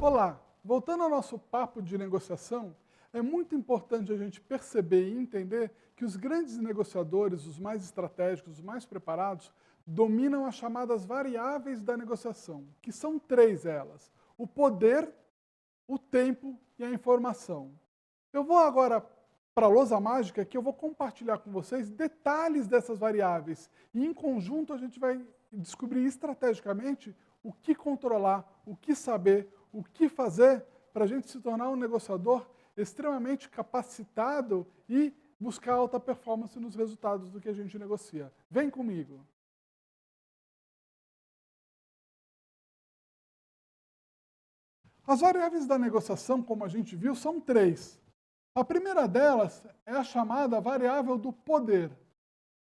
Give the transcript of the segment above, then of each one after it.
Olá, voltando ao nosso papo de negociação, é muito importante a gente perceber e entender que os grandes negociadores, os mais estratégicos, os mais preparados, dominam as chamadas variáveis da negociação, que são três elas: o poder, o tempo e a informação. Eu vou agora para a lousa mágica, que eu vou compartilhar com vocês detalhes dessas variáveis e em conjunto a gente vai descobrir estrategicamente o que controlar, o que saber, o que fazer para a gente se tornar um negociador extremamente capacitado e buscar alta performance nos resultados do que a gente negocia. Vem comigo! As variáveis da negociação, como a gente viu, são três. A primeira delas é a chamada variável do poder.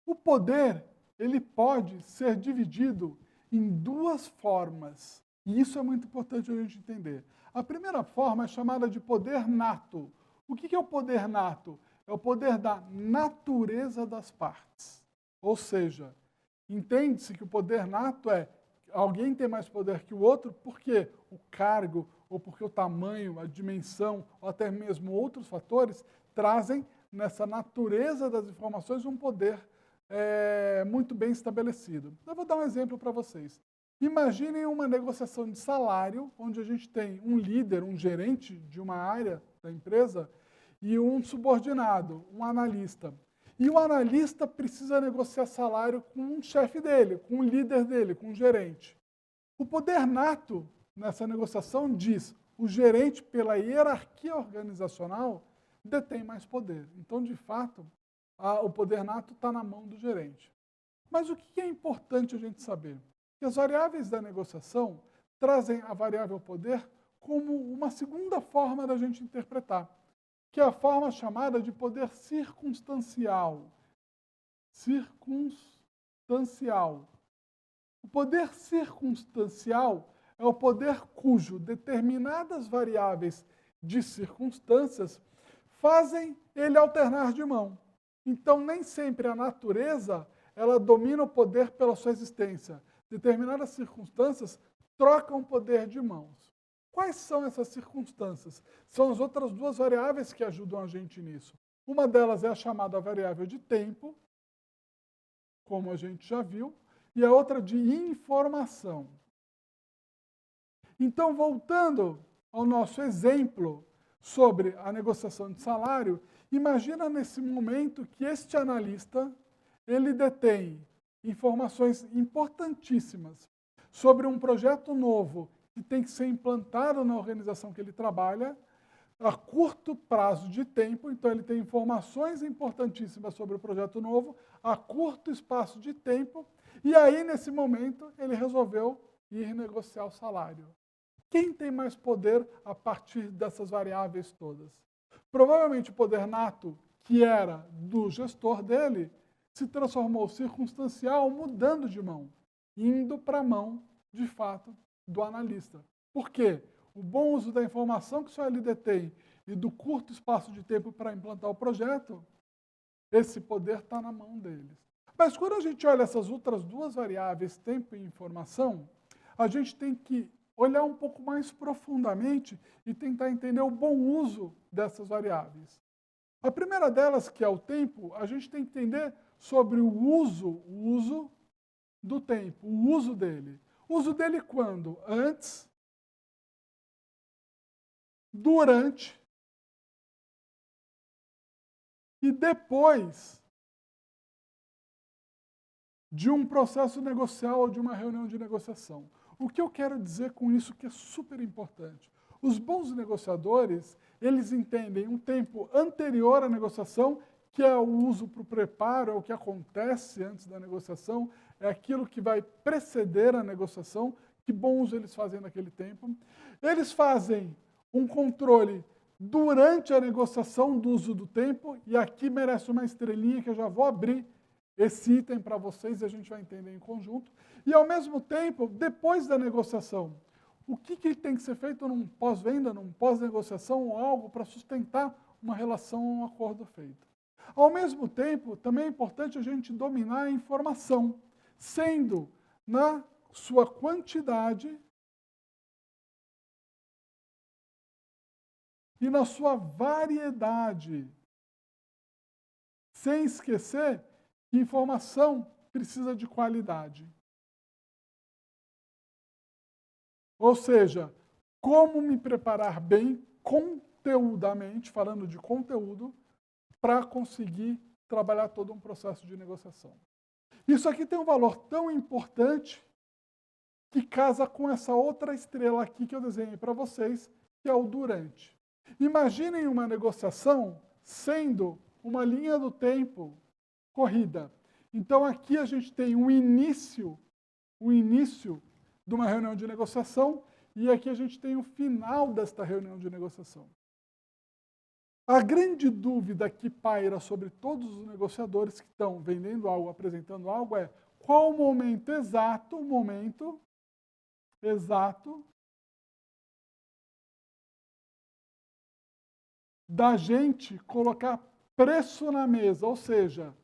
O poder, ele pode ser dividido em duas formas. E isso é muito importante a gente entender. A primeira forma é chamada de poder nato. O que é o poder nato? É o poder da natureza das partes. Ou seja, entende-se que o poder nato é alguém tem mais poder que o outro porque o cargo, ou porque o tamanho, a dimensão, ou até mesmo outros fatores, trazem nessa natureza das informações um poder muito bem estabelecido. Eu vou dar um exemplo para vocês. Imaginem uma negociação de salário, onde a gente tem um líder, um gerente de uma área da empresa, e um subordinado, um analista. E o analista precisa negociar salário com um chefe dele, com um líder dele, com um gerente. O poder nato nessa negociação diz: o gerente, pela hierarquia organizacional, detém mais poder. Então, de fato, o poder nato está na mão do gerente. Mas o que é importante a gente saber? Que as variáveis da negociação trazem a variável poder como uma segunda forma da gente interpretar, que é a forma chamada de poder circunstancial. Circunstancial. O poder circunstancial é o poder cujo determinadas variáveis de circunstâncias fazem ele alternar de mão. Então, nem sempre a natureza ela domina o poder pela sua existência. Determinadas circunstâncias trocam poder de mãos. Quais são essas circunstâncias? São as outras duas variáveis que ajudam a gente nisso. Uma delas é a chamada variável de tempo, como a gente já viu, e a outra de informação. Então, voltando ao nosso exemplo sobre a negociação de salário, imagina nesse momento que este analista ele detém informações importantíssimas sobre um projeto novo que tem que ser implantado na organização que ele trabalha a curto prazo de tempo. Então, ele tem informações importantíssimas sobre o projeto novo a curto espaço de tempo e aí, nesse momento, ele resolveu ir negociar o salário. Quem tem mais poder a partir dessas variáveis todas? Provavelmente o poder nato, que era do gestor dele, se transformou circunstancial, mudando de mão, indo para a mão, de fato, do analista. Por quê? O bom uso da informação que o seu líder tem e do curto espaço de tempo para implantar o projeto, esse poder está na mão deles. Mas quando a gente olha essas outras duas variáveis, tempo e informação, a gente tem que olhar um pouco mais profundamente e tentar entender o bom uso dessas variáveis. A primeira delas, que é o tempo, a gente tem que entender sobre o uso do tempo, o uso dele. O uso dele quando? Antes, durante e depois de um processo negocial ou de uma reunião de negociação. O que eu quero dizer com isso que é super importante? Os bons negociadores, eles entendem um tempo anterior à negociação, que é o uso para o preparo, é o que acontece antes da negociação, é aquilo que vai preceder a negociação, que bom uso eles fazem naquele tempo. Eles fazem um controle durante a negociação do uso do tempo, e aqui merece uma estrelinha que eu já vou abrir esse item para vocês e a gente vai entender em conjunto. E, ao mesmo tempo, depois da negociação, o que tem que ser feito num pós-venda, num pós-negociação ou algo para sustentar uma relação ou um acordo feito. Ao mesmo tempo, também é importante a gente dominar a informação, sendo na sua quantidade e na sua variedade. Sem esquecer que informação precisa de qualidade. Ou seja, como me preparar bem, conteudamente, falando de conteúdo, para conseguir trabalhar todo um processo de negociação. Isso aqui tem um valor tão importante que casa com essa outra estrela aqui que eu desenhei para vocês, que é o durante. Imaginem uma negociação sendo uma linha do tempo corrida. Então aqui a gente tem o início de uma reunião de negociação e aqui a gente tem o final desta reunião de negociação. A grande dúvida que paira sobre todos os negociadores que estão vendendo algo, apresentando algo, é qual o momento exato da gente colocar preço na mesa, ou seja,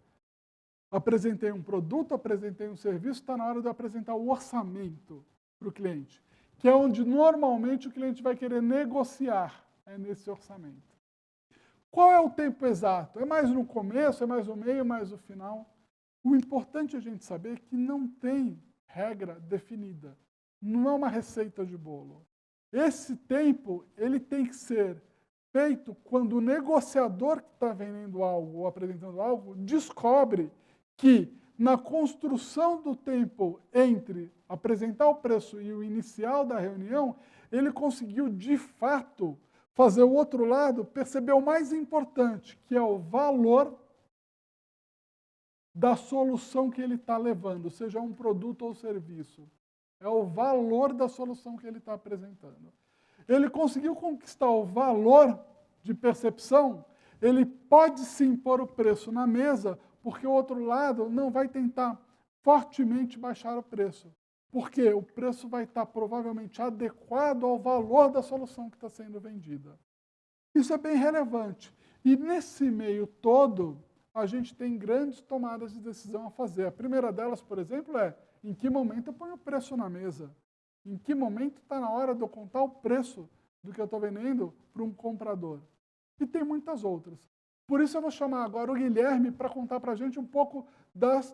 apresentei um produto, apresentei um serviço, está na hora de eu apresentar o orçamento para o cliente, que é onde normalmente o cliente vai querer negociar, é nesse orçamento. Qual é o tempo exato? É mais no começo, é mais no meio, é mais no final? O importante é a gente saber que não tem regra definida. Não é uma receita de bolo. Esse tempo, ele tem que ser feito quando o negociador que está vendendo algo ou apresentando algo descobre que na construção do tempo entre apresentar o preço e o inicial da reunião, ele conseguiu de fato fazer o outro lado perceber o mais importante, que é o valor da solução que ele está levando, seja um produto ou serviço. É o valor da solução que ele está apresentando. Ele conseguiu conquistar o valor de percepção, ele pode sim pôr o preço na mesa, porque o outro lado não vai tentar fortemente baixar o preço. Porque o preço vai estar provavelmente adequado ao valor da solução que está sendo vendida. Isso é bem relevante. E nesse meio todo, a gente tem grandes tomadas de decisão a fazer. A primeira delas, por exemplo, é em que momento eu ponho o preço na mesa? Em que momento está na hora de eu contar o preço do que eu estou vendendo para um comprador? E tem muitas outras. Por isso eu vou chamar agora o Guilherme para contar para a gente um pouco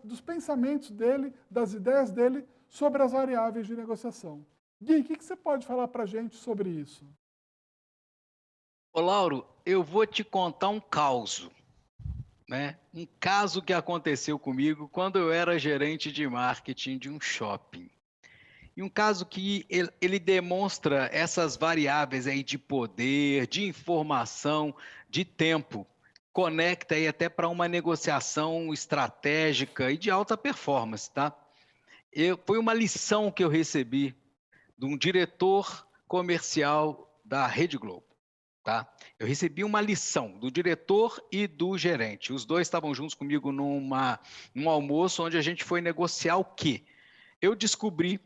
dos pensamentos dele, das ideias dele sobre as variáveis de negociação. Gui, o que você pode falar para a gente sobre isso? Ô, Lauro, eu vou te contar um caso, né? Um caso que aconteceu comigo quando eu era gerente de marketing de um shopping. E um caso que ele demonstra essas variáveis aí de poder, de informação, de tempo. Conecta aí até para uma negociação estratégica e de alta performance, tá? Foi uma lição que eu recebi de um diretor comercial da Rede Globo. Tá? Eu recebi uma lição do diretor e do gerente. Os dois estavam juntos comigo num almoço onde a gente foi negociar o quê? Eu descobri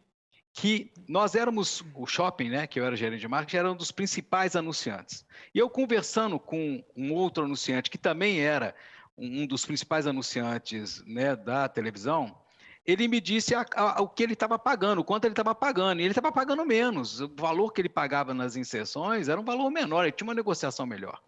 que nós éramos, o shopping, né, que eu era gerente de marketing, era um dos principais anunciantes. E eu conversando com um outro anunciante, que também era um dos principais anunciantes, né, da televisão, ele me disse o que ele estava pagando, o quanto ele estava pagando. E ele estava pagando menos. O valor que ele pagava nas inserções era um valor menor, ele tinha uma negociação melhor.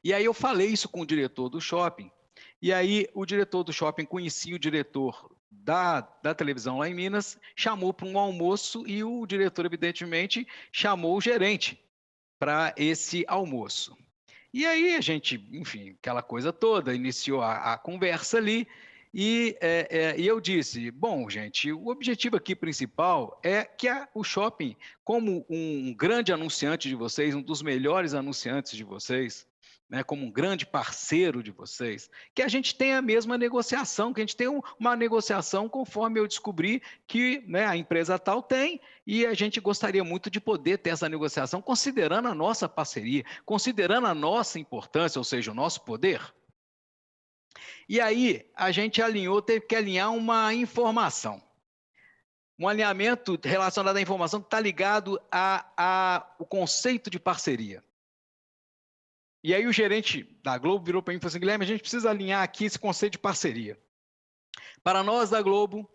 E aí eu falei isso com o diretor do shopping. E aí o diretor do shopping conhecia o diretor da televisão lá em Minas, chamou para um almoço e o diretor, evidentemente, chamou o gerente para esse almoço. E aí a gente, enfim, aquela coisa toda, iniciou a conversa ali e eu disse, bom, gente, o objetivo aqui principal é que o shopping, como um grande anunciante de vocês, um dos melhores anunciantes de vocês, né, como um grande parceiro de vocês, que a gente tenha a mesma negociação, que a gente tenha uma negociação conforme eu descobri que, né, a empresa tal tem, e a gente gostaria muito de poder ter essa negociação, considerando a nossa parceria, considerando a nossa importância, ou seja, o nosso poder. E aí a gente alinhou, teve que alinhar uma informação. Um alinhamento relacionado à informação que está ligado ao conceito de parceria. E aí o gerente da Globo virou para mim e falou assim, Guilherme, a gente precisa alinhar aqui esse conceito de parceria. Para nós da Globo,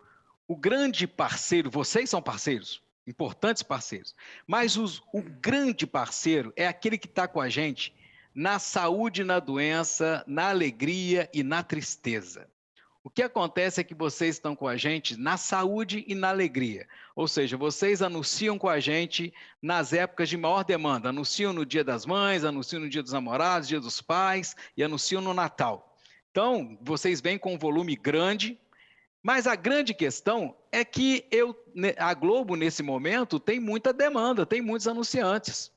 o grande parceiro, vocês são parceiros, importantes parceiros, mas o grande parceiro é aquele que está com a gente na saúde, na doença, na alegria e na tristeza. O que acontece é que vocês estão com a gente na saúde e na alegria. Ou seja, vocês anunciam com a gente nas épocas de maior demanda. Anunciam no Dia das Mães, anunciam no Dia dos Namorados, Dia dos Pais e anunciam no Natal. Então, vocês vêm com um volume grande, mas a grande questão é que a Globo, nesse momento, tem muita demanda, tem muitos anunciantes.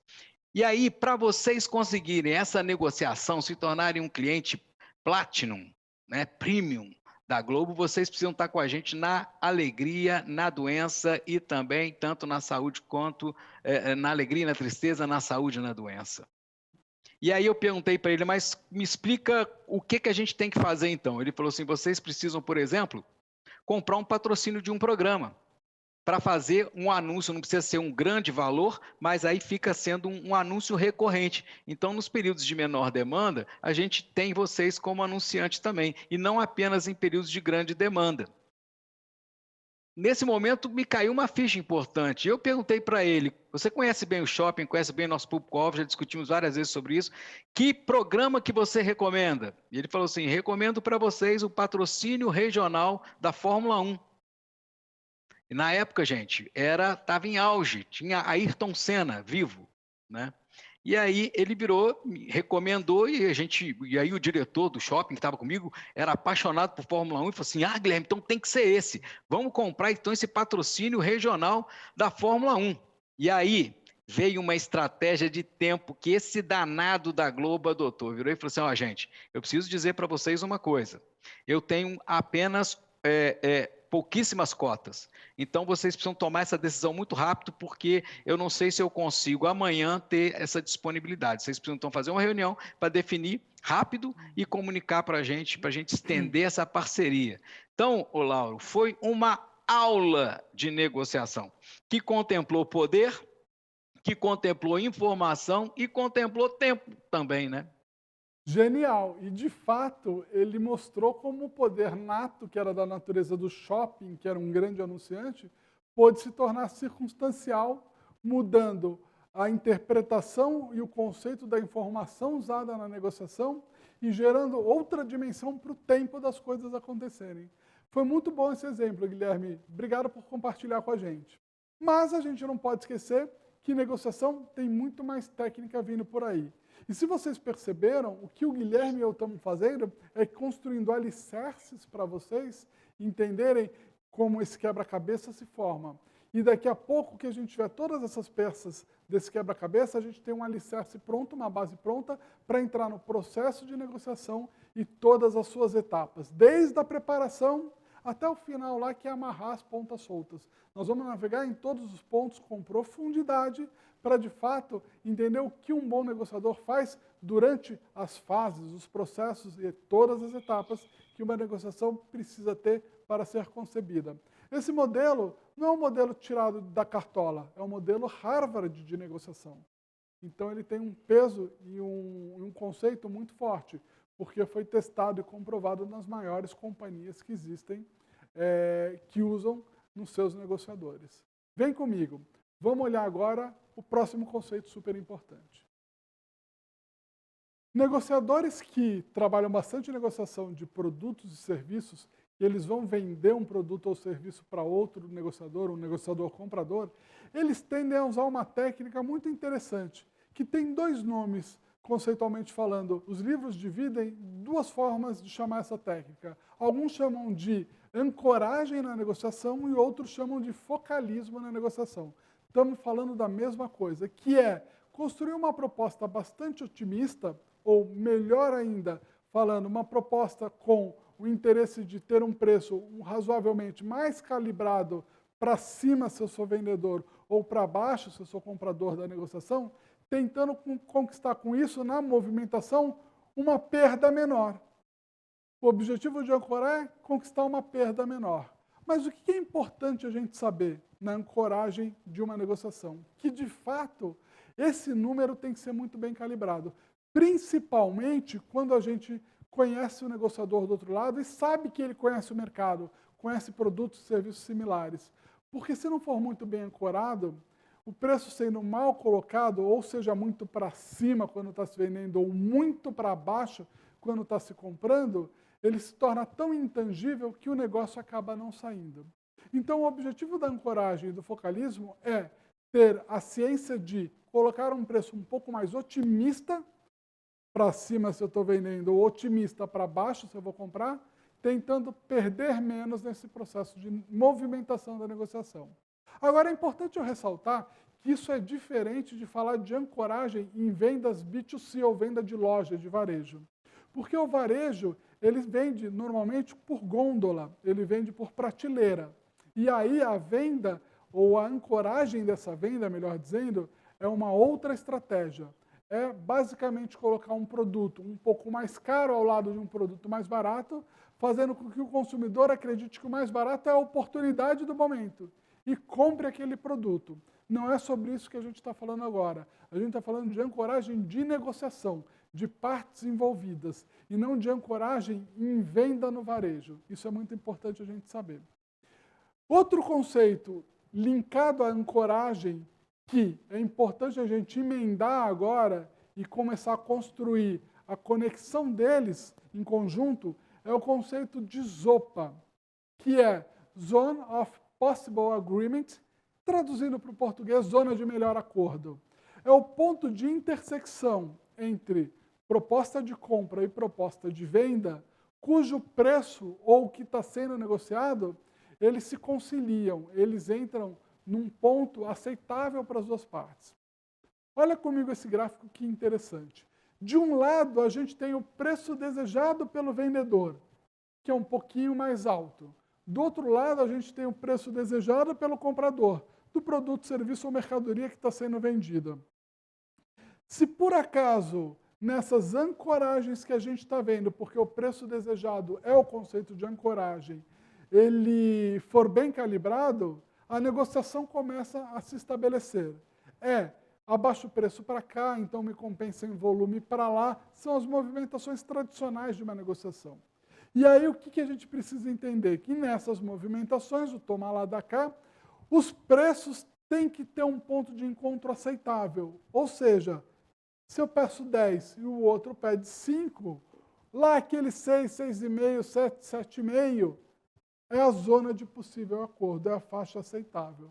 E aí, para vocês conseguirem essa negociação, se tornarem um cliente Platinum, né, Premium, da Globo, vocês precisam estar com a gente na alegria, na doença e também tanto na saúde quanto na alegria e na tristeza, na saúde e na doença. E aí eu perguntei para ele, mas me explica o que a gente tem que fazer então? Ele falou assim, vocês precisam, por exemplo, comprar um patrocínio de um programa para fazer um anúncio, não precisa ser um grande valor, mas aí fica sendo um anúncio recorrente. Então, nos períodos de menor demanda, a gente tem vocês como anunciante também, e não apenas em períodos de grande demanda. Nesse momento, me caiu uma ficha importante. Eu perguntei para ele, você conhece bem o shopping, conhece bem o nosso público-alvo, já discutimos várias vezes sobre isso, que programa que você recomenda? E ele falou assim, recomendo para vocês o patrocínio regional da Fórmula 1. E na época, gente, estava em auge, tinha Ayrton Senna vivo, né? E aí ele virou, me recomendou, e aí o diretor do shopping que estava comigo era apaixonado por Fórmula 1 e falou assim, Guilherme, então tem que ser esse, vamos comprar então esse patrocínio regional da Fórmula 1. E aí veio uma estratégia de tempo que esse danado da Globo adotou, virou e falou assim, gente, eu preciso dizer para vocês uma coisa, eu tenho apenas pouquíssimas cotas. Então, vocês precisam tomar essa decisão muito rápido, porque eu não sei se eu consigo amanhã ter essa disponibilidade. Vocês precisam então fazer uma reunião para definir rápido e comunicar para a gente estender essa parceria. Então, Lauro, foi uma aula de negociação que contemplou poder, que contemplou informação e contemplou tempo também, né? Genial! E, de fato, ele mostrou como o poder nato, que era da natureza do shopping, que era um grande anunciante, pôde se tornar circunstancial, mudando a interpretação e o conceito da informação usada na negociação e gerando outra dimensão para o tempo das coisas acontecerem. Foi muito bom esse exemplo, Guilherme. Obrigado por compartilhar com a gente. Mas a gente não pode esquecer que negociação tem muito mais técnica vindo por aí. E se vocês perceberam, o que o Guilherme e eu estamos fazendo é construindo alicerces para vocês entenderem como esse quebra-cabeça se forma. E daqui a pouco que a gente tiver todas essas peças desse quebra-cabeça, a gente tem um alicerce pronto, uma base pronta para entrar no processo de negociação e todas as suas etapas, desde a preparação até o final lá, que é amarrar as pontas soltas. Nós vamos navegar em todos os pontos com profundidade para, de fato, entender o que um bom negociador faz durante as fases, os processos e todas as etapas que uma negociação precisa ter para ser concebida. Esse modelo não é um modelo tirado da cartola, é um modelo Harvard de negociação. Então, ele tem um peso e um conceito muito forte, porque foi testado e comprovado nas maiores companhias que existem, que usam nos seus negociadores. Vem comigo, vamos olhar agora o próximo conceito super importante. Negociadores que trabalham bastante em negociação de produtos e serviços, e eles vão vender um produto ou serviço para outro negociador, um negociador comprador, eles tendem a usar uma técnica muito interessante, que tem dois nomes, conceitualmente falando. Os livros dividem duas formas de chamar essa técnica. Alguns chamam de ancoragem na negociação e outros chamam de focalismo na negociação. Estamos falando da mesma coisa, que é construir uma proposta bastante otimista, ou melhor ainda, falando, uma proposta com o interesse de ter um preço razoavelmente mais calibrado para cima se eu sou vendedor ou para baixo se eu sou comprador da negociação, tentando conquistar com isso, na movimentação, uma perda menor. O objetivo de ancorar é conquistar uma perda menor. Mas o que é importante a gente saber na ancoragem de uma negociação? Que, de fato, esse número tem que ser muito bem calibrado. principalmente quando a gente conhece o negociador do outro lado e sabe que ele conhece o mercado, conhece produtos e serviços similares. Porque se não for muito bem ancorado, o preço sendo mal colocado, ou seja, muito para cima quando está se vendendo, ou muito para baixo quando está se comprando, ele se torna tão intangível que o negócio acaba não saindo. Então, o objetivo da ancoragem e do focalismo é ter a ciência de colocar um preço um pouco mais otimista para cima se eu estou vendendo, ou otimista para baixo se eu vou comprar, tentando perder menos nesse processo de movimentação da negociação. Agora, é importante eu ressaltar que isso é diferente de falar de ancoragem em vendas B2C ou venda de loja, de varejo. Porque o varejo, ele vende normalmente por gôndola, ele vende por prateleira. E aí a venda, ou a ancoragem dessa venda, melhor dizendo, é uma outra estratégia. É basicamente colocar um produto um pouco mais caro ao lado de um produto mais barato, fazendo com que o consumidor acredite que o mais barato é a oportunidade do momento e compre aquele produto. Não é sobre isso que a gente está falando agora. A gente está falando de ancoragem de negociação, de partes envolvidas, e não de ancoragem em venda no varejo. Isso é muito importante a gente saber. Outro conceito linkado à ancoragem, que é importante a gente emendar agora e começar a construir a conexão deles em conjunto, é o conceito de ZOPA, que é Zone of Possible Agreement, traduzindo para o português, zona de melhor acordo. É o ponto de intersecção entre proposta de compra e proposta de venda, cujo preço ou o que está sendo negociado, eles se conciliam, eles entram num ponto aceitável para as duas partes. Olha comigo esse gráfico que interessante. De um lado, a gente tem o preço desejado pelo vendedor, que é um pouquinho mais alto. Do outro lado, a gente tem o preço desejado pelo comprador, do produto, serviço ou mercadoria que está sendo vendida. Se por acaso, nessas ancoragens que a gente está vendo, porque o preço desejado é o conceito de ancoragem, ele for bem calibrado, a negociação começa a se estabelecer. Abaixo o preço para cá, então me compensa em volume para lá, são as movimentações tradicionais de uma negociação. E aí o que a gente precisa entender? Que nessas movimentações, o tomar lá da cá, os preços têm que ter um ponto de encontro aceitável. Ou seja, se eu peço 10 e o outro pede 5, lá aquele 6, 6,5, 7, 7,5 é a zona de possível acordo, é a faixa aceitável.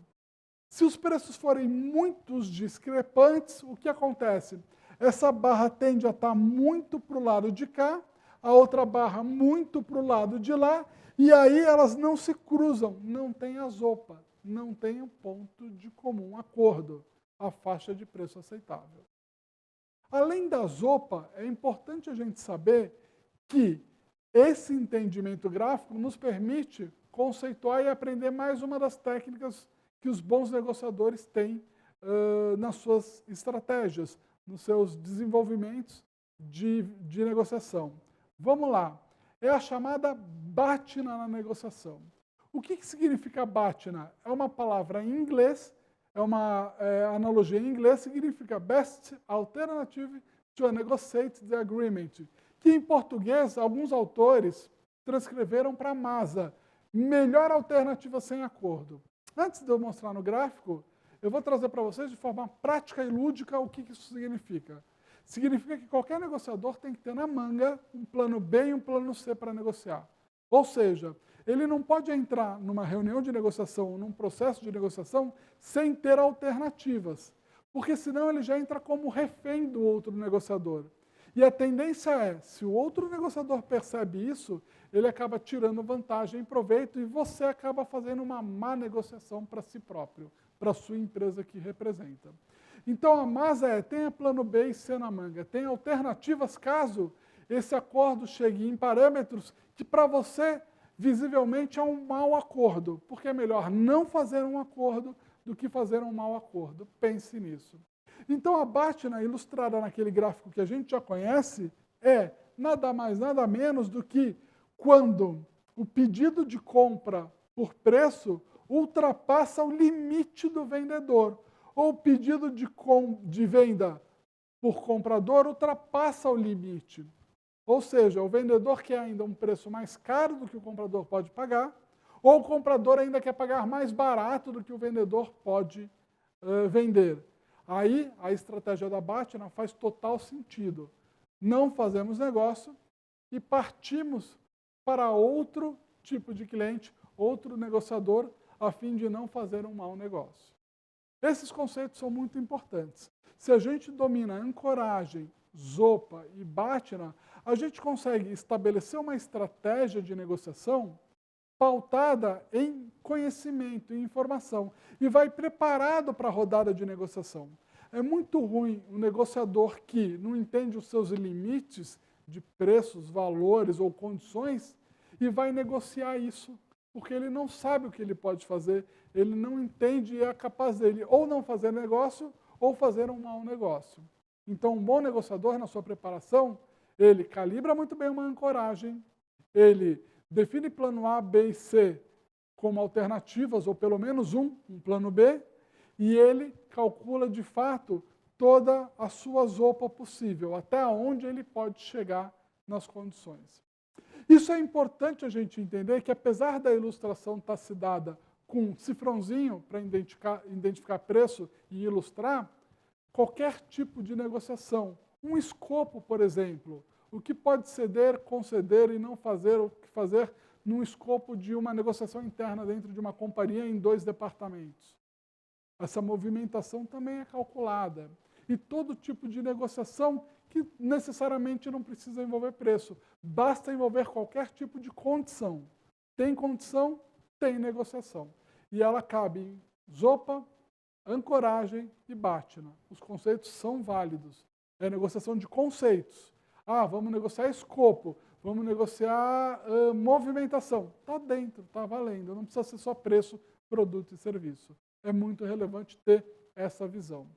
Se os preços forem muito discrepantes, o que acontece? Essa barra tende a estar muito para o lado de cá, a outra barra muito para o lado de lá, e aí elas não se cruzam, não tem a ZOPA, não tem um ponto de comum acordo, a faixa de preço aceitável. Além da ZOPA, é importante a gente saber que esse entendimento gráfico nos permite conceituar e aprender mais uma das técnicas que os bons negociadores têm nas suas estratégias, nos seus desenvolvimentos de negociação. Vamos lá. É a chamada BATNA na negociação. O que significa BATNA? É uma palavra em inglês, é uma analogia em inglês, significa Best Alternative to a Negotiated Agreement, que em português alguns autores transcreveram para MASA, melhor alternativa sem acordo. Antes de eu mostrar no gráfico, eu vou trazer para vocês de forma prática e lúdica o que isso significa. Significa que qualquer negociador tem que ter na manga um plano B e um plano C para negociar. Ou seja, ele não pode entrar numa reunião de negociação ou num processo de negociação sem ter alternativas, porque senão ele já entra como refém do outro negociador. E a tendência é, se o outro negociador percebe isso, ele acaba tirando vantagem e proveito e você acaba fazendo uma má negociação para si próprio, para a sua empresa que representa. Então a MASA tenha plano B e C na manga, tenha alternativas caso esse acordo chegue em parâmetros que para você visivelmente é um mau acordo, porque é melhor não fazer um acordo do que fazer um mau acordo. Pense nisso. Então a BATNA, ilustrada naquele gráfico que a gente já conhece, é nada mais, nada menos do que quando o pedido de compra por preço ultrapassa o limite do vendedor, ou o pedido de venda por comprador ultrapassa o limite. Ou seja, o vendedor quer ainda um preço mais caro do que o comprador pode pagar, ou o comprador ainda quer pagar mais barato do que o vendedor pode vender. Aí a estratégia da Batna faz total sentido. Não fazemos negócio e partimos para outro tipo de cliente, outro negociador, a fim de não fazer um mau negócio. Esses conceitos são muito importantes. Se a gente domina ancoragem, Zopa e Batna, a gente consegue estabelecer uma estratégia de negociação pautada em conhecimento e informação e vai preparado para a rodada de negociação. É muito ruim um negociador que não entende os seus limites de preços, valores ou condições e vai negociar isso, porque ele não sabe o que ele pode fazer, ele não entende e é capaz dele ou não fazer negócio ou fazer um mau negócio. Então, um bom negociador, na sua preparação, ele calibra muito bem uma ancoragem, ele define plano A, B e C como alternativas, ou pelo menos um plano B, e ele calcula de fato toda a sua zopa possível, até onde ele pode chegar nas condições. Isso é importante a gente entender que, apesar da ilustração estar se dada com um cifrãozinho para identificar preço e ilustrar, qualquer tipo de negociação, um escopo, por exemplo, o que pode ceder, conceder e não fazer, o que fazer num escopo de uma negociação interna dentro de uma companhia em 2 departamentos. Essa movimentação também é calculada. E todo tipo de negociação que necessariamente não precisa envolver preço, basta envolver qualquer tipo de condição. Tem condição, tem negociação. E ela cabe em Zopa, ancoragem e Batna. Os conceitos são válidos. É negociação de conceitos. Ah, vamos negociar escopo, vamos negociar movimentação. Está dentro, está valendo. Não precisa ser só preço, produto e serviço. É muito relevante ter essa visão.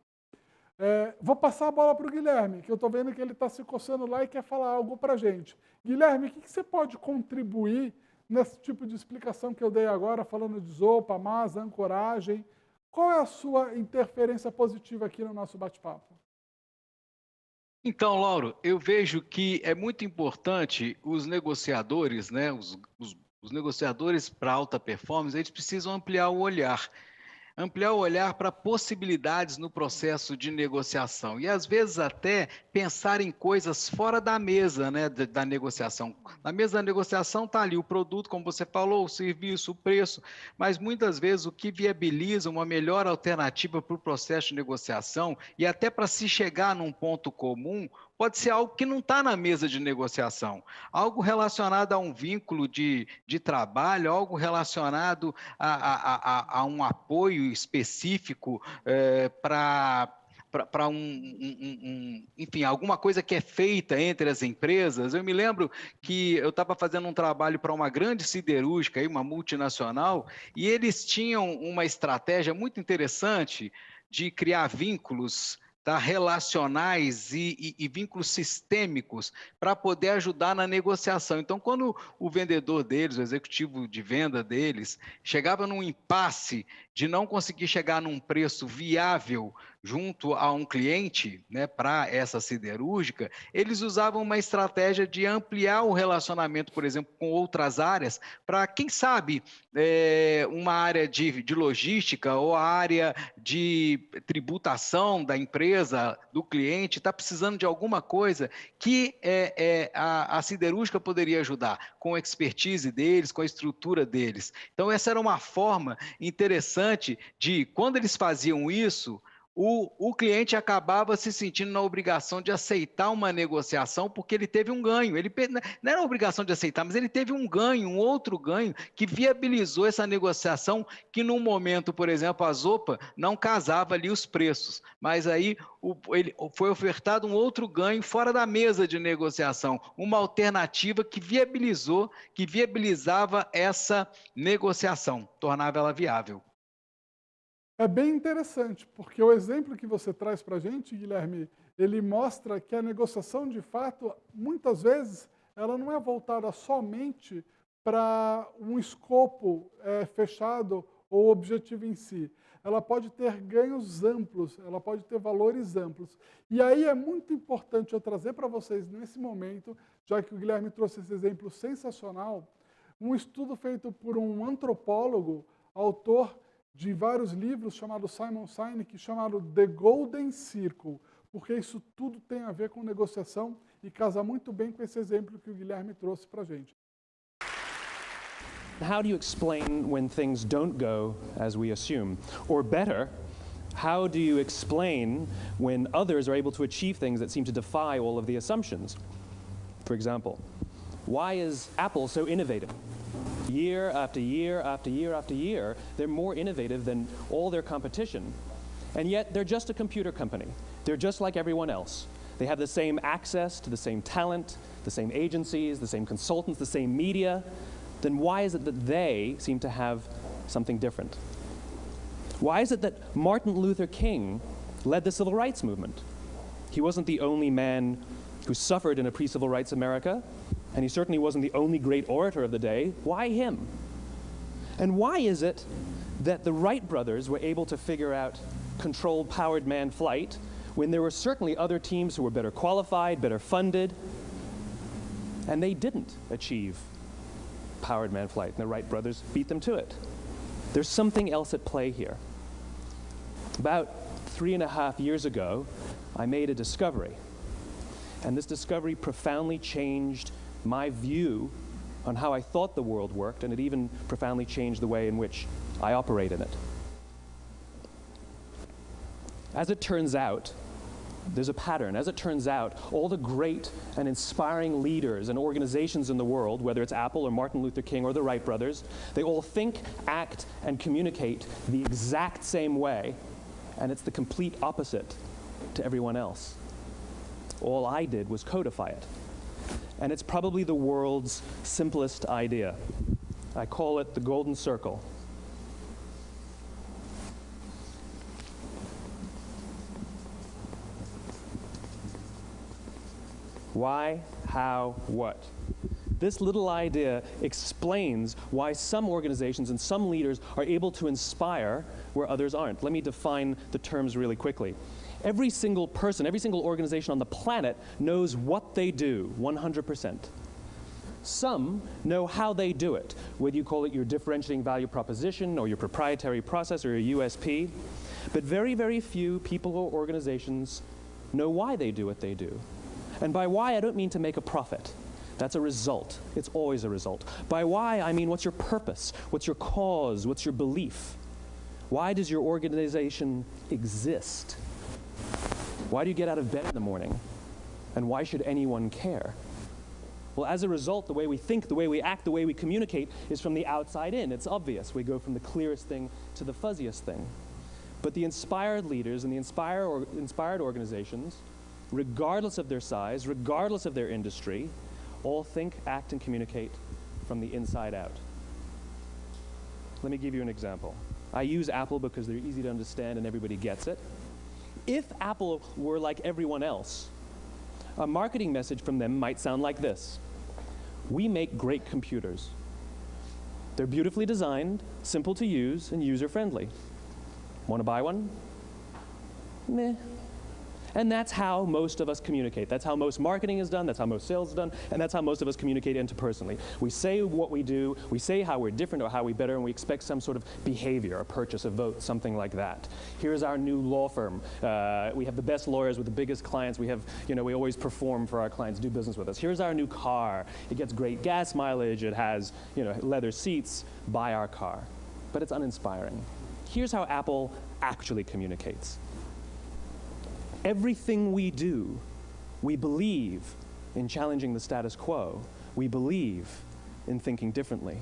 Vou passar a bola para o Guilherme, que eu estou vendo que ele está se coçando lá e quer falar algo para a gente. Guilherme, o que você pode contribuir nesse tipo de explicação que eu dei agora, falando de Zopa, Masa, ancoragem? Qual é a sua interferência positiva aqui no nosso bate-papo? Então, Lauro, eu vejo que é muito importante os negociadores, né, os negociadores para alta performance, eles precisam ampliar o olhar. Ampliar o olhar para possibilidades no processo de negociação e, às vezes, até pensar em coisas fora da mesa, né, da negociação. Na mesa da negociação está ali o produto, como você falou, o serviço, o preço, mas muitas vezes o que viabiliza uma melhor alternativa para o processo de negociação e até para se chegar num ponto comum, pode ser algo que não está na mesa de negociação, algo relacionado a um vínculo de trabalho, algo relacionado a um apoio específico para enfim, alguma coisa que é feita entre as empresas. Eu me lembro que eu estava fazendo um trabalho para uma grande siderúrgica, uma multinacional, e eles tinham uma estratégia muito interessante de criar vínculos relacionais e vínculos sistêmicos para poder ajudar na negociação. Então, quando o vendedor deles, o executivo de venda deles, chegava num impasse de não conseguir chegar num preço viável junto a um cliente, né, para essa siderúrgica, eles usavam uma estratégia de ampliar o relacionamento, por exemplo, com outras áreas, para, quem sabe, uma área de logística ou a área de tributação da empresa, do cliente, está precisando de alguma coisa que a siderúrgica poderia ajudar, com a expertise deles, com a estrutura deles. Então, essa era uma forma interessante de, quando eles faziam isso, o cliente acabava se sentindo na obrigação de aceitar uma negociação porque ele teve um ganho. Ele não era a obrigação de aceitar, mas ele teve um ganho, um outro ganho, que viabilizou essa negociação que, num momento, por exemplo, a Zopa não casava ali os preços, mas aí foi ofertado um outro ganho fora da mesa de negociação, uma alternativa que viabilizava essa negociação, tornava ela viável. É bem interessante, porque o exemplo que você traz para a gente, Guilherme, ele mostra que a negociação, de fato, muitas vezes, ela não é voltada somente para um escopo fechado ou o objetivo em si. Ela pode ter ganhos amplos, ela pode ter valores amplos. E aí é muito importante eu trazer para vocês nesse momento, já que o Guilherme trouxe esse exemplo sensacional, um estudo feito por um antropólogo, autor de vários livros, chamado Simon Sinek, chamado The Golden Circle, porque isso tudo tem a ver com negociação e casa muito bem com esse exemplo que o Guilherme trouxe para a gente. How do you explain when things don't go as we assume? Or better, how do you explain when others are able to achieve things that seem to defy all of the assumptions? For example, why is Apple so innovative? Year after year after year after year, they're more innovative than all their competition. And yet they're just a computer company. They're just like everyone else. They have the same access to the same talent, the same agencies, the same consultants, the same media. Then why is it that they seem to have something different? Why is it that Martin Luther King led the civil rights movement? He wasn't the only man who suffered in a pre-civil rights America, and he certainly wasn't the only great orator of the day. Why him? And why is it that the Wright brothers were able to figure out controlled powered manned flight when there were certainly other teams who were better qualified, better funded, and they didn't achieve powered manned flight, and the Wright brothers beat them to it? There's something else at play here. About 3.5 years ago, I made a discovery, and this discovery profoundly changed my view on how I thought the world worked, and it even profoundly changed the way in which I operate in it. As it turns out, there's a pattern. As it turns out, all the great and inspiring leaders and organizations in the world, whether it's Apple or Martin Luther King or the Wright brothers, they all think, act, and communicate the exact same way, and it's the complete opposite to everyone else. All I did was codify it. And it's probably the world's simplest idea. I call it the golden circle. Why, how, what? This little idea explains why some organizations and some leaders are able to inspire where others aren't. Let me define the terms really quickly. Every single person, every single organization on the planet knows what they do 100%. Some know how they do it, whether you call it your differentiating value proposition or your proprietary process or your USP. But very, very few people or organizations know why they do what they do. And by why, I don't mean to make a profit. That's a result. It's always a result. By why, I mean what's your purpose? What's your cause? What's your belief? Why does your organization exist? Why do you get out of bed in the morning? And why should anyone care? Well, as a result, the way we think, the way we act, the way we communicate is from the outside in. It's obvious. We go from the clearest thing to the fuzziest thing. But the inspired leaders and the inspired organizations, regardless of their size, regardless of their industry, all think, act, and communicate from the inside out. Let me give you an example. I use Apple because they're easy to understand and everybody gets it. If Apple were like everyone else, a marketing message from them might sound like this. We make great computers. They're beautifully designed, simple to use, and user-friendly. Want to buy one? Meh. And that's how most of us communicate. That's how most marketing is done, that's how most sales is done, and that's how most of us communicate interpersonally. We say what we do, we say how we're different or how we're better, and we expect some sort of behavior, a purchase, a vote, something like that. Here's our new law firm. We have the best lawyers with the biggest clients. We have, we always perform for our clients, do business with us. Here's our new car. It gets great gas mileage. It has, leather seats. Buy our car. But it's uninspiring. Here's how Apple actually communicates. Everything we do, we believe in challenging the status quo. We believe in thinking differently.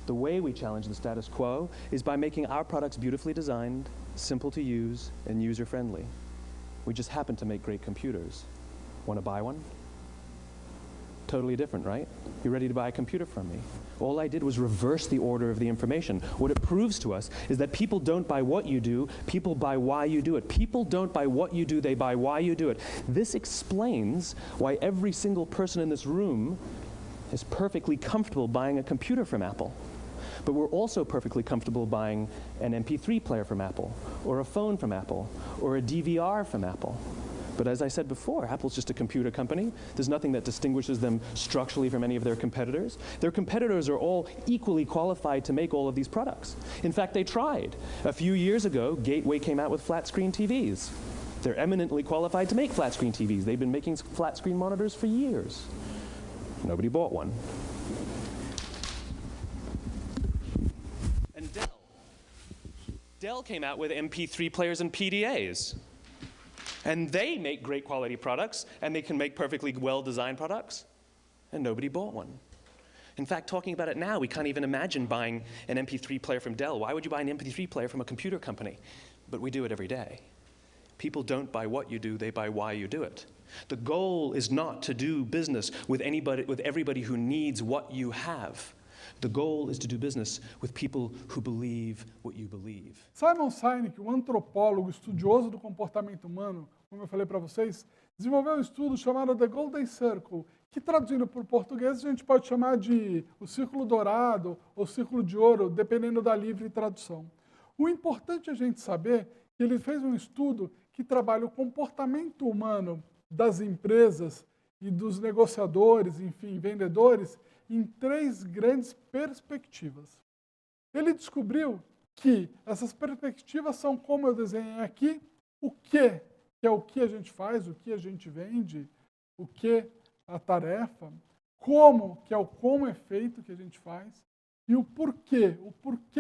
The way we challenge the status quo is by making our products beautifully designed, simple to use, and user-friendly. We just happen to make great computers. Want to buy one? Totally different, right? You're ready to buy a computer from me. All I did was reverse the order of the information. What it proves to us is that people don't buy what you do, people buy why you do it. People don't buy what you do, they buy why you do it. This explains why every single person in this room is perfectly comfortable buying a computer from Apple. but we're also perfectly comfortable buying an MP3 player from Apple, or a phone from Apple, or a DVR from Apple. But as I said before, Apple's just a computer company. There's nothing that distinguishes them structurally from any of their competitors. Their competitors are all equally qualified to make all of these products. In fact, they tried. A few years ago, Gateway came out with flat-screen TVs. They're eminently qualified to make flat-screen TVs. They've been making flat-screen monitors for years. Nobody bought one. And Dell came out with MP3 players and PDAs. And they make great quality products, and they can make perfectly well-designed products, and nobody bought one. In fact, talking about it now, we can't even imagine buying an MP3 player from Dell. Why would you buy an MP3 player from a computer company? But we do it every day. People don't buy what you do, they buy why you do it. The goal is not to do business with everybody who needs what you have. The goal is to do business with people who believe what you believe. Simon Sinek, um antropólogo estudioso do comportamento humano, como eu falei para vocês, desenvolveu um estudo chamado The Golden Circle, que traduzindo para o português a gente pode chamar de o círculo dourado ou círculo de ouro, dependendo da livre tradução. O importante é a gente saber que ele fez um estudo que trabalha o comportamento humano das empresas e dos negociadores, enfim, vendedores, em 3 grandes perspectivas. Ele descobriu que essas perspectivas são, como eu desenhei aqui, o que é o que a gente faz, o que a gente vende, o que a tarefa, como, que é o como é feito que a gente faz, e o porquê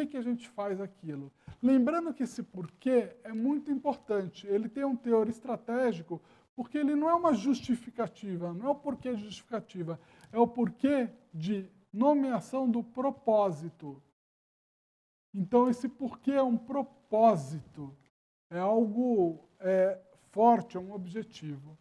que a gente faz aquilo. Lembrando que esse porquê é muito importante, ele tem um teor estratégico, porque ele não é uma justificativa, não é o porquê justificativa, é o porquê de nomeação do propósito. Então, esse porquê é um propósito, é algo forte, é um objetivo.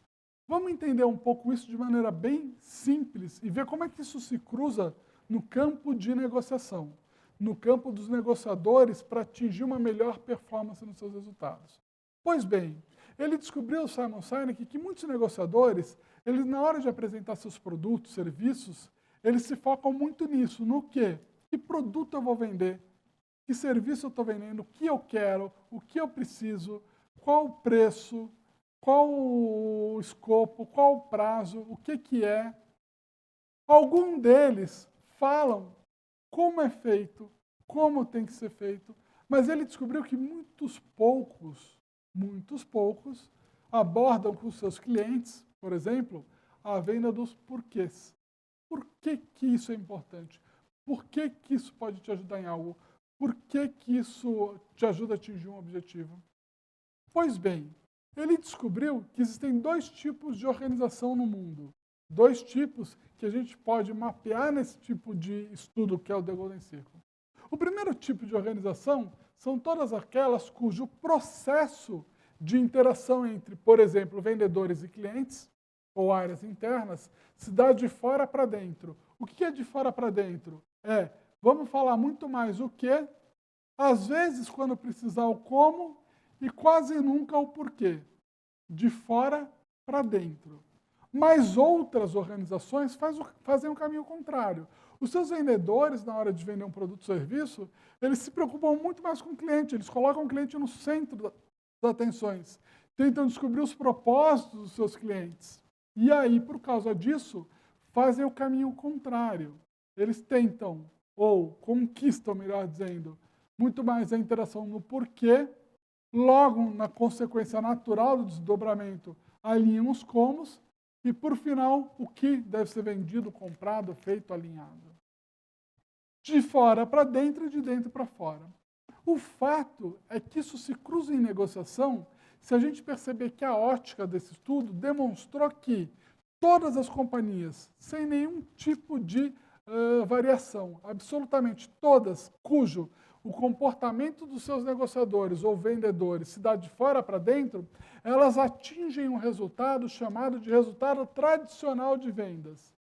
Vamos entender um pouco isso de maneira bem simples e ver como é que isso se cruza no campo de negociação, no campo dos negociadores para atingir uma melhor performance nos seus resultados. Pois bem, ele descobriu, Simon Sinek, que muitos negociadores, eles na hora de apresentar seus produtos, serviços, eles se focam muito nisso, no quê? Que produto eu vou vender? Que serviço eu estou vendendo? O que eu quero? O que eu preciso? Qual o preço? Qual o escopo? Qual o prazo? O que é? Algum deles falam como é feito, como tem que ser feito, mas ele descobriu que muitos poucos abordam com seus clientes, por exemplo, a venda dos porquês. Por que isso é importante? Por que isso pode te ajudar em algo? Por que isso te ajuda a atingir um objetivo? Pois bem, ele descobriu que existem 2 tipos de organização no mundo. 2 tipos que a gente pode mapear nesse tipo de estudo que é o The Golden Circle. O primeiro tipo de organização são todas aquelas cujo processo de interação entre, por exemplo, vendedores e clientes, ou áreas internas, se dá de fora para dentro. O que é de fora para dentro? Vamos falar muito mais o que, às vezes quando precisar o como, e quase nunca o porquê. De fora para dentro. Mas outras organizações fazem o caminho contrário. Os seus vendedores, na hora de vender um produto ou serviço, eles se preocupam muito mais com o cliente, eles colocam o cliente no centro das atenções, tentam descobrir os propósitos dos seus clientes. E aí, por causa disso, fazem o caminho contrário. Eles tentam, ou conquistam, melhor dizendo, muito mais a interação no porquê, logo, na consequência natural do desdobramento, alinham os comos, e, por final, o que deve ser vendido, comprado, feito, alinhado. De fora para dentro e de dentro para fora. O fato é que isso se cruza em negociação se a gente perceber que a ótica desse estudo demonstrou que todas as companhias, sem nenhum tipo de variação, absolutamente todas, cujo o comportamento dos seus negociadores ou vendedores se dá de fora para dentro, elas atingem um resultado chamado de resultado tradicional de vendas.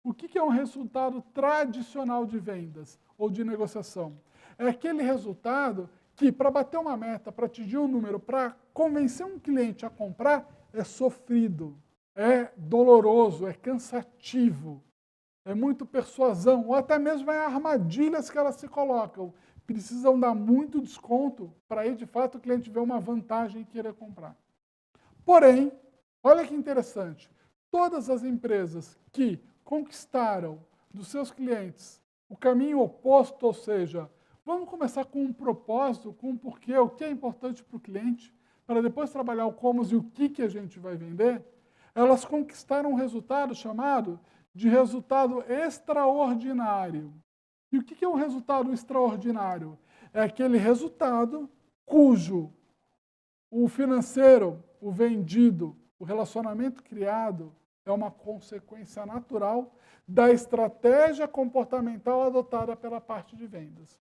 O que é um resultado tradicional de vendas ou de negociação? É aquele resultado que, para bater uma meta, para atingir um número, para convencer um cliente a comprar, é sofrido, é doloroso, é cansativo. é muito persuasão, ou até mesmo é armadilhas que elas se colocam. Precisam dar muito desconto para aí, de fato, o cliente ver uma vantagem e querer comprar. Porém, olha que interessante, todas as empresas que conquistaram dos seus clientes o caminho oposto, ou seja, vamos começar com um propósito, com um porquê, o que é importante para o cliente, para depois trabalhar o como e o que a gente vai vender, elas conquistaram um resultado chamado de resultado extraordinário. E o que é um resultado extraordinário? É aquele resultado cujo o financeiro, o vendido, o relacionamento criado é uma consequência natural da estratégia comportamental adotada pela parte de vendas,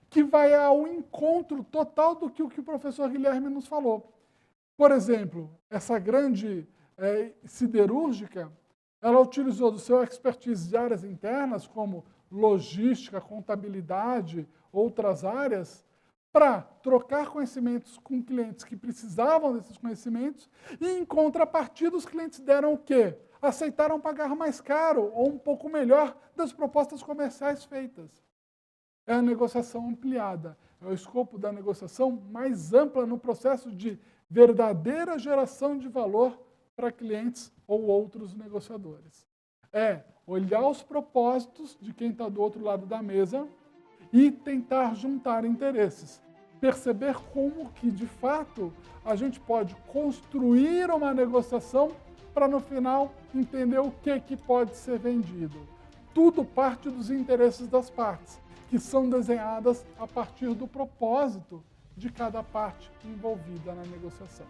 que vai ao encontro total do que o professor Guilherme nos falou. Por exemplo, essa grande siderúrgica, ela utilizou do seu expertise de áreas internas, como logística, contabilidade, outras áreas, para trocar conhecimentos com clientes que precisavam desses conhecimentos e, em contrapartida, os clientes deram o quê? Aceitaram pagar mais caro ou um pouco melhor das propostas comerciais feitas. É a negociação ampliada, é o escopo da negociação mais ampla no processo de verdadeira geração de valor para clientes ou outros negociadores. É olhar os propósitos de quem está do outro lado da mesa e tentar juntar interesses. Perceber como que, de fato, a gente pode construir uma negociação para, no final, entender o que pode ser vendido. Tudo parte dos interesses das partes, que são desenhadas a partir do propósito de cada parte envolvida na negociação.